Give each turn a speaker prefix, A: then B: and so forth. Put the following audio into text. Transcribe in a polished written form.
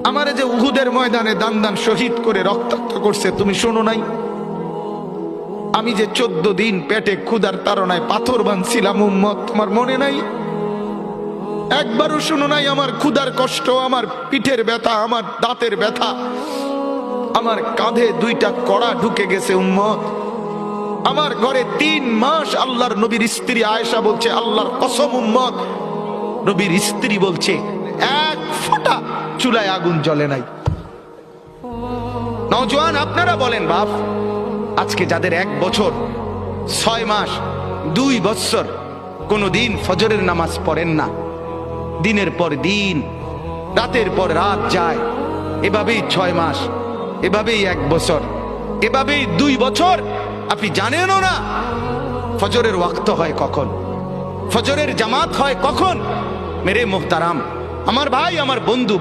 A: আমারে যে উহুদের ময়দানে দান দান শহীদ করে রক্তাক্ত করছে, তুমি শোনো নাই? আমি যে 14 দিন পেটে ক্ষুধার তাড়নায় পাথর বাঁধছিলাম উম্মত, তোমার মনে নাই? একবারও শোনো নাই আমার ক্ষুধার কষ্ট, আমার পিঠের ব্যথা, আমার দাঁতের ব্যথা, আমার কাঁধে 2টা কড়া ঢুকে গেছে উম্মত। আমার ঘরে 3 মাস আল্লাহর নবীর স্ত্রী আয়েশা বলছে, আল্লাহর কসম উম্মত, নবীর স্ত্রী বলছে 1 ফোঁটা চুলায় আগুন জ্বলে নাই। নওজোয়ান আপনারা বলেন বাপ, আজকে যাদের 1 বছর 6 মাস 2 বছর কোনদিন ফজরের নামাজ পড়েন না, দিনের পর দিন রাতের পর রাত যায়, এভাবেই 6 মাস, এভাবেই 1 বছর, এভাবেই 2 বছর, আপনি জানেনও না ফজরের ওয়াক্ত হয় কখন, ফজরের জামাত হয় কখন। মেরে মুহতারাম, আমার ভাই, আমার বন্ধু।